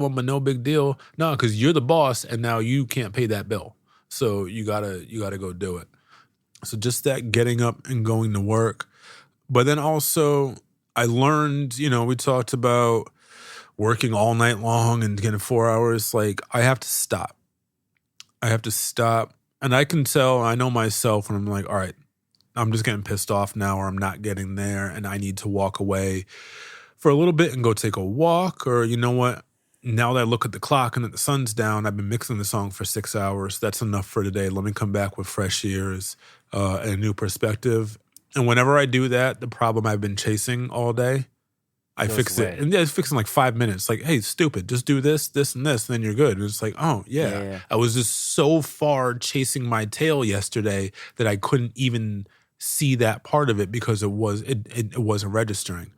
one, but no big deal. No, because you're the boss, and now you can't pay that bill. So you gotta go do it. So just that getting up and going to work. But then also I learned, we talked about working all night long and getting 4 hours. Like I have to stop. And I can tell, I know myself when I'm like, all right, I'm just getting pissed off now, or I'm not getting there and I need to walk away for a little bit and go take a walk. Or you know what? Now that I look at the clock and that the sun's down, I've been mixing the song for 6 hours. That's enough for today. Let me come back with fresh ears and a new perspective. And whenever I do that, the problem I've been chasing all day, I fix it. And it's fixing like 5 minutes. Like, hey, stupid, just do this, this, and this, and then you're good. And it's like, oh, yeah. I was just so far chasing my tail yesterday that I couldn't even see that part of it because it wasn't registering.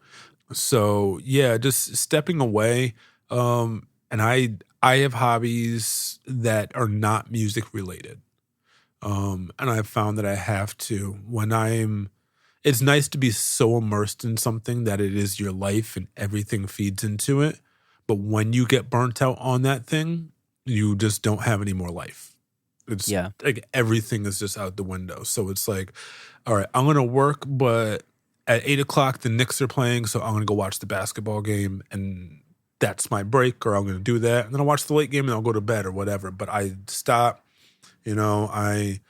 So, yeah, just stepping away. And I have hobbies that are not music related. And I've found that I have to it's nice to be so immersed in something that it is your life and everything feeds into it. But when you get burnt out on that thing, you just don't have any more life. It's like everything is just out the window. So it's like, all right, I'm going to work, but at 8 o'clock, the Knicks are playing. So I'm going to go watch the basketball game and that's my break, or I'm going to do that. And then I'll watch the late game and I'll go to bed or whatever. But I stop, I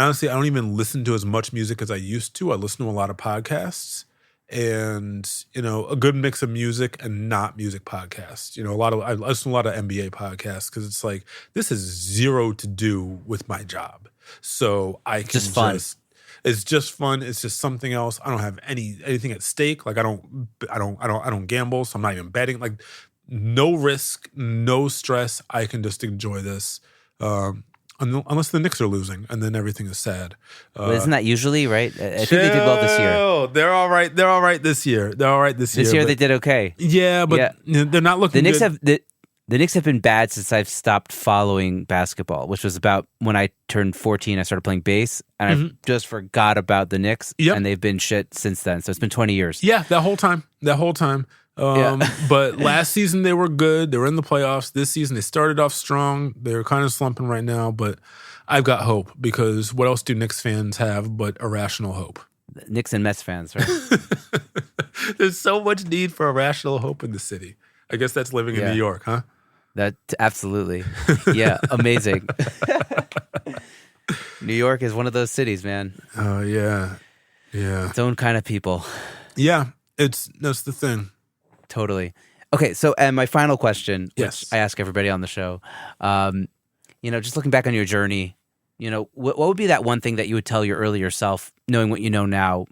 honestly, I don't even listen to as much music as I used to. I listen to a lot of podcasts and, a good mix of music and not music podcasts. I listen to a lot of NBA podcasts because it's like, this has zero to do with my job. So I can just fun. It's just fun. It's just something else. I don't have anything at stake. Like I don't gamble. So I'm not even betting. Like no risk, no stress. I can just enjoy this. Unless the Knicks are losing, and then everything is sad. But isn't that usually right? I think they did well this year. They're all right. They're all right this year. This year they did okay. Yeah, but they're not looking good. The Knicks have been bad since I've stopped following basketball, which was about when I turned 14. I started playing bass, and I just forgot about the Knicks, and they've been shit since then. So it's been 20 years. Yeah, that whole time. But last season they were good. They were in the playoffs. This season they started off strong. They're kind of slumping right now, but I've got hope because what else do Knicks fans have but irrational hope? Knicks and Mets fans, right? There's so much need for irrational hope in the city. I guess that's living in New York, huh? That absolutely. Yeah, amazing. New York is one of those cities, man. Oh, yeah. Its own kind of people. Yeah, that's the thing. Totally. Okay, so and my final question, yes, which I ask everybody on the show, just looking back on your journey, what would be that one thing that you would tell your earlier self, knowing what you know now,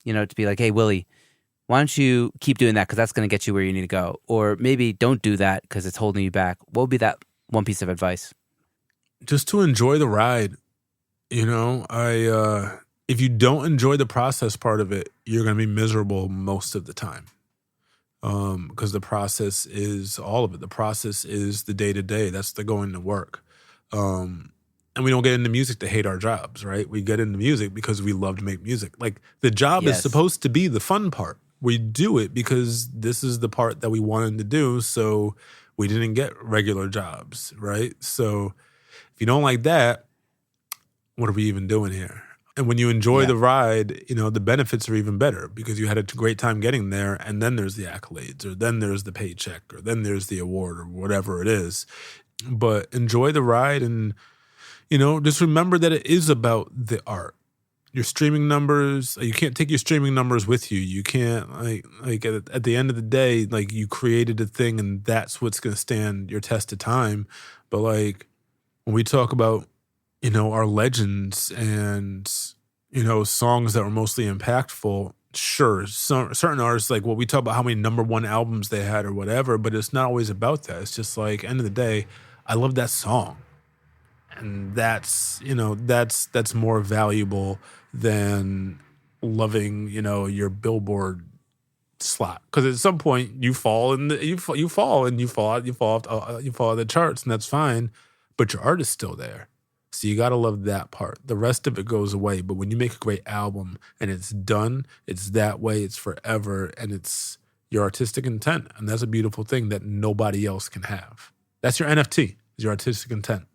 to be like, hey, Willie, why don't you keep doing that because that's going to get you where you need to go? Or maybe don't do that because it's holding you back. What would be that one piece of advice? Just to enjoy the ride. If you don't enjoy the process part of it, you're going to be miserable most of the time. Because the process is all of it. The process is the day-to-day. That's the going to work. And we don't get into music to hate our jobs, right? We get into music because we love to make music. Like the job is supposed to be the fun part. We do it because this is the part that we wanted to do. So we didn't get regular jobs, right? So if you don't like that, what are we even doing here? And when you enjoy the ride, the benefits are even better because you had a great time getting there, and then there's the accolades, or then there's the paycheck, or then there's the award, or whatever it is. But enjoy the ride and, just remember that it is about the art. Your streaming numbers, you can't take your streaming numbers with you. You can't, like at the end of the day, like you created a thing and that's what's going to stand your test of time. But like when we talk about, our legends and, songs that were mostly impactful, sure, certain artists, like, we talk about how many number one albums they had or whatever, but it's not always about that. It's just like, end of the day, I love that song. And that's more valuable than loving, your Billboard slot. Because at some point you fall out the charts, and that's fine, but your art is still there. So you got to love that part. The rest of it goes away. But when you make a great album and it's done, it's that way, it's forever, and it's your artistic intent. And that's a beautiful thing that nobody else can have. That's your NFT, is your artistic intent.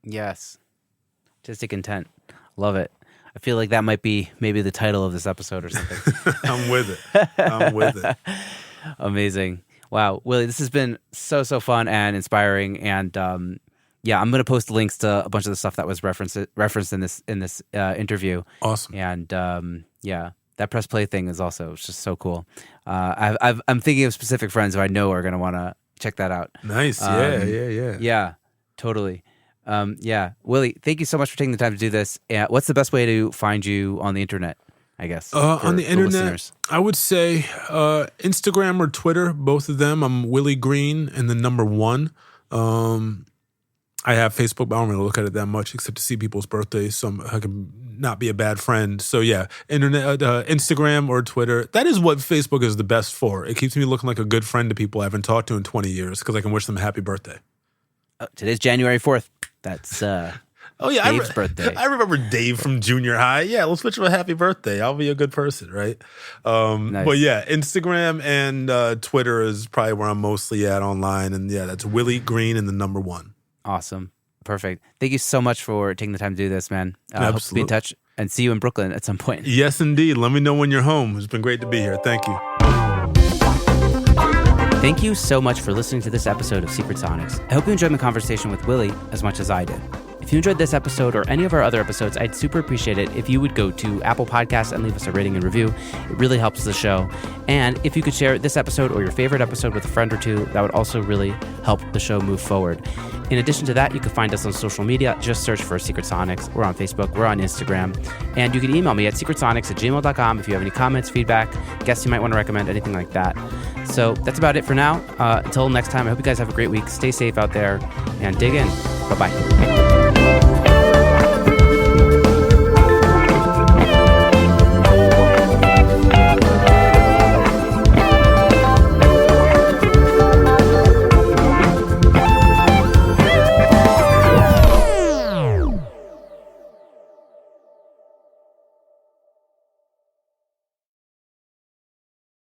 Yes. Artistic intent. Love it. I feel like that might be maybe the title of this episode or something. I'm with it. Amazing. Wow. Willie, this has been so fun and inspiring. And yeah, I'm going to post links to a bunch of the stuff that was referenced in this interview. Awesome. And yeah, that press play thing is also just so cool. I'm thinking of specific friends who I know are going to want to check that out. Nice. Yeah. Yeah, totally. Yeah, Willie, thank you so much for taking the time to do this. What's the best way to find you on the internet, I guess? On the internet, listeners? I would say Instagram or Twitter, both of them. I'm Willie Green and the number 1. I have Facebook, but I don't really look at it that much except to see people's birthdays, so I can not be a bad friend. So yeah, internet, Instagram or Twitter. That is what Facebook is the best for. It keeps me looking like a good friend to people I haven't talked to in 20 years because I can wish them a happy birthday. Today's January 4th. That's oh yeah, Dave's birthday. I remember Dave from junior high. Yeah, let's wish him a happy birthday. I'll be a good person, right? Nice. But yeah, Instagram and Twitter is probably where I'm mostly at online. And yeah, that's Willie Green and the number 1. Awesome. Perfect. Thank you so much for taking the time to do this, man. Hope to be in touch and see you in Brooklyn at some point. Yes, indeed. Let me know when you're home. It's been great to be here. Thank you. Thank you so much for listening to this episode of Secret Sonics. I hope you enjoyed my conversation with Willie as much as I did. If you enjoyed this episode or any of our other episodes, I'd super appreciate it if you would go to Apple Podcasts and leave us a rating and review. It really helps the show. And if you could share this episode or your favorite episode with a friend or two, that would also really help the show move forward. In addition to that, you can find us on social media. Just search for Secret Sonics. We're on Facebook. We're on Instagram. And you can email me at secretsonics@gmail.com if you have any comments, feedback, guests you might want to recommend, anything like that. So that's about it for now. Until next time, I hope you guys have a great week. Stay safe out there and dig in. Bye-bye.